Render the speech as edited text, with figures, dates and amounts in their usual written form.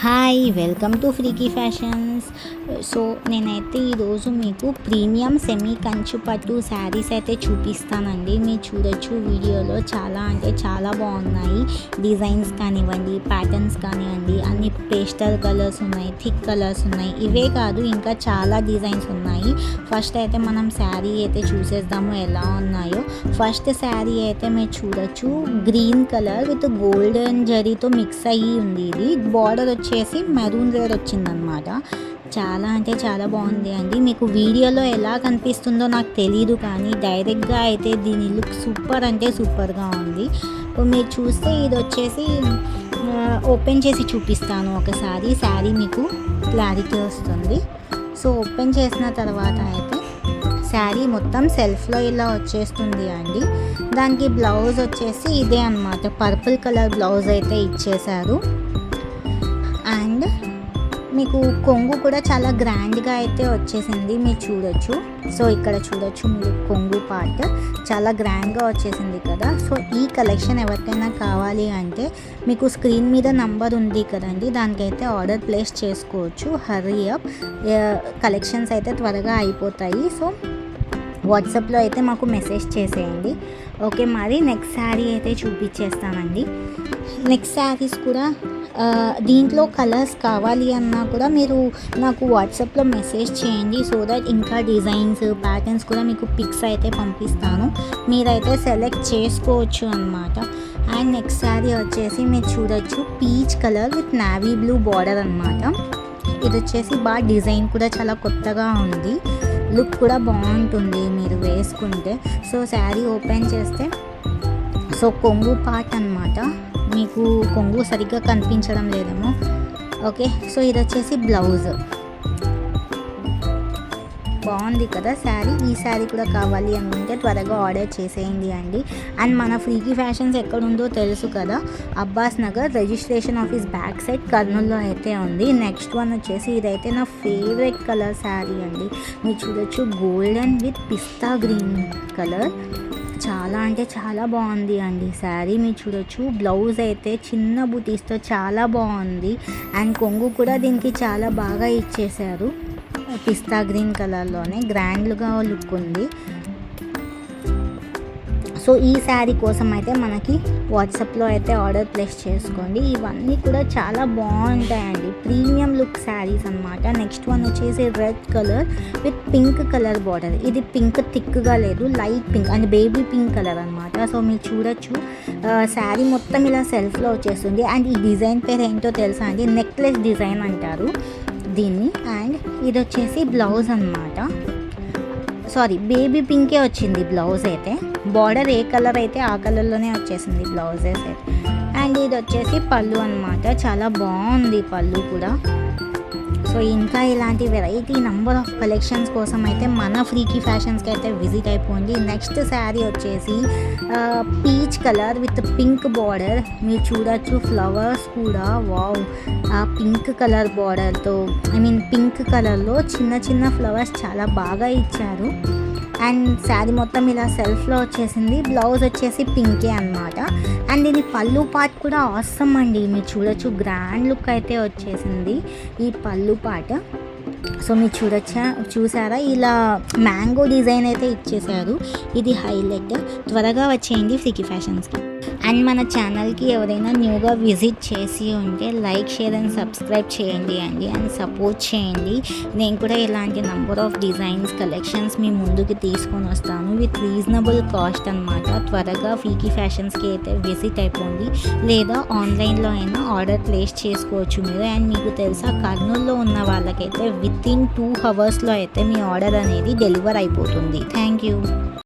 Hi welcome to Freaky Fashions. So నేనైతే ఈరోజు మీకు ప్రీమియం సెమీ కంచు పట్టు శారీస్ అయితే చూపిస్తానండి. మీరు చూడొచ్చు వీడియోలో చాలా అంటే చాలా బాగున్నాయి. డిజైన్స్ కానివ్వండి, ప్యాటర్న్స్ కానివ్వండి, అన్ని పేస్టల్ కలర్స్ ఉన్నాయి, థిక్ కలర్స్ ఉన్నాయి. ఇవే కాదు ఇంకా చాలా డిజైన్స్ ఉన్నాయి. ఫస్ట్ అయితే మనం శారీ అయితే చూసేద్దాము ఎలా ఉన్నాయో. ఫస్ట్ శారీ అయితే మీరు చూడొచ్చు, గ్రీన్ కలర్ విత్ గోల్డెన్ జరీతో మిక్స్ అయ్యి ఉంది. ఇది బార్డర్ వచ్చేసి మెరూన్ రెడ్ వచ్చిందనమాట. చాలా అంటే చాలా బాగుంది అండి. మీకు వీడియోలో ఎలా కనిపిస్తుందో నాకు తెలీదు, కానీ డైరెక్ట్గా అయితే దీని లుక్ సూపర్ అంటే సూపర్గా ఉంది. మీరు చూస్తే ఇది వచ్చేసి ఓపెన్ చేసి చూపిస్తాను ఒకసారి, శారీ మీకు క్లారిటీ వస్తుంది. సో ఓపెన్ చేసిన తర్వాత అయితే శారీ మొత్తం సెల్ఫ్లో ఇలా వచ్చేస్తుంది అండి. దానికి బ్లౌజ్ వచ్చేసి ఇదే అన్నమాట, పర్పుల్ కలర్ బ్లౌజ్ అయితే ఇచ్చేశారు. అండ్ మీకు కొంగు కూడా చాలా గ్రాండ్గా అయితే వచ్చేసింది, మీరు చూడొచ్చు. సో ఇక్కడ చూడొచ్చు మీరు కొంగు పార్ట్ చాలా గ్రాండ్గా వచ్చేసింది కదా. సో ఈ కలెక్షన్ ఎవరికైనా కావాలి అంటే మీకు స్క్రీన్ మీద నంబర్ ఉంది కదండి, దానికైతే ఆర్డర్ ప్లేస్ చేసుకోవచ్చు. హర్రీ అప్, కలెక్షన్స్ అయితే త్వరగా అయిపోతాయి. సో వాట్సాప్లో అయితే మాకు మెసేజ్ చేసేయండి. ఓకే, మరి నెక్స్ట్ శారీ అయితే చూపించేస్తానండి. నెక్స్ట్ శారీస్ కూడా దీంట్లో కలర్స్ కావాలి అన్నా కూడా మీరు నాకు వాట్సాప్లో మెసేజ్ చేయండి. సో దట్ ఇంకా డిజైన్స్, ప్యాటర్న్స్ కూడా మీకు పిక్స్ అయితే పంపిస్తాను, మీరైతే సెలెక్ట్ చేసుకోవచ్చు అన్నమాట. అండ్ నెక్స్ట్ శారీ వచ్చేసి మీరు చూడొచ్చు, peach colour with navy blue border అన్నమాట. ఇది వచ్చేసి బాగా డిజైన్ కూడా చాలా కొత్తగా ఉంది, లుక్ కూడా బాగుంటుంది మీరు వేసుకుంటే. సో శారీ ఓపెన్ చేస్తే సో కొంగు పార్ట్ అన్నమాట. మీకు కొంగు సరిగ్గా కనిపించడం లేదేమో. ఓకే, సో ఇది వచ్చేసి బ్లౌజ్. బాగుంది కదా శారీ. ఈ శారీ కూడా కావాలి అనుకుంటే త్వరగా ఆర్డర్ చేసేయండి అండి. అండ్ మన ఫ్రీకీ ఫ్యాషన్స్ ఎక్కడుందో తెలుసు కదా, Abbas Nagar registration office back side కర్నూలులో అయితే ఉంది. నెక్స్ట్ వన్ వచ్చేసి ఇదైతే నా ఫేవరెట్ కలర్ శారీ అండి. మీరు చూడొచ్చు, golden with pista green colour. చాలా అంటే చాలా బాగుంది అండి శారీ. మీరు చూడొచ్చు, బ్లౌజ్ అయితే చిన్న బూటీస్తో చాలా బాగుంది. అండ్ కొంగు కూడా దీనికి చాలా బాగా ఇచ్చేశారు, పిస్తా గ్రీన్ కలర్లోనే గ్రాండ్గా లుక్ ఉంది. సో ఈ శారీ కోసం అయితే మనకి వాట్సాప్లో అయితే ఆర్డర్ ప్లేస్ చేసుకోండి. ఇవన్నీ కూడా చాలా బాగుంటాయండి, ప్రీమియం లుక్ శారీస్ అన్నమాట. నెక్స్ట్ వన్ వచ్చేసి red colour with pink colour border. ఇది పింక్ థిక్గా లేదు, light pink and baby pink colour అనమాట. సో మీరు చూడొచ్చు, శారీ మొత్తం ఇలా సెల్ఫ్లో వచ్చేస్తుంది. అండ్ ఈ డిజైన్ పేరు ఏంటో తెలుసా అండి, నెక్లెస్ డిజైన్ అంటారు దీన్ని. అండ్ ఇది వచ్చేసి బ్లౌజ్ అన్నమాట. సారీ, బేబీ పింకే వచ్చింది బ్లౌజ్ అయితే. బార్డర్ ఏ కలర్ అయితే ఆ కలర్లోనే వచ్చేసింది బ్లౌజెస్ అయితే. అండ్ ఇది వచ్చేసి పళ్ళు అన్నమాట, చాలా బాగుంది పళ్ళు కూడా. సో ఇంకా ఇలాంటి వెరైటీ నెంబర్ ఆఫ్ కలెక్షన్స్ కోసం అయితే మన ఫ్రీకీ ఫ్యాషన్స్కి అయితే విజిట్ అయిపోండి. నెక్స్ట్ శారీ వచ్చేసి peach colour with pink border. మీరు చూడొచ్చు ఫ్లవర్స్ కూడా, వావ్, ఆ పింక్ కలర్ బార్డర్తో, పింక్ కలర్లో చిన్న చిన్న ఫ్లవర్స్ చాలా బాగా ఇచ్చారు. అండ్ శారీ మొత్తం ఇలా సెల్ఫ్లో వచ్చేసింది. బ్లౌజ్ వచ్చేసి పింకే అన్నమాట. అండ్ దీని పళ్ళు పార్ట్ కూడా ఆసమ్ అండి. మీరు చూడొచ్చు, గ్రాండ్ లుక్ అయితే వచ్చేసింది ఈ పళ్ళు పార్ట్. సో మీరు చూసారా, ఇలా మ్యాంగో డిజైన్ అయితే ఇచ్చేసారు. ఇది హైలైట్. త్వరగా వచ్చేయండి ఫ్రీకీ ఫ్యాషన్స్కి. అండ్ మన ఛానల్కి ఎవరైనా న్యూగా విజిట్ చేసి ఉంటే లైక్, షేర్ అండ్ సబ్స్క్రైబ్ చేయండి అండి. అండ్ సపోర్ట్ చేయండి. నేను కూడా ఇలాంటి నెంబర్ ఆఫ్ డిజైన్స్, కలెక్షన్స్ మీ ముందుకు తీసుకొని వస్తాను విత్ రీజనబుల్ కాస్ట్ అన్నమాట. త్వరగా ఫ్రీకీ ఫ్యాషన్స్కి అయితే విజిట్ అయిపోండి, లేదా ఆన్లైన్లో అయినా ఆర్డర్ ప్లేస్ చేసుకోవచ్చు మీరు. అండ్ మీకు తెలుసా, కర్నూలులో ఉన్న వాళ్ళకైతే విత్ ఇన్ 2 hours అయితే మీ ఆర్డర్ అనేది డెలివర్ అయిపోతుంది. Thank you.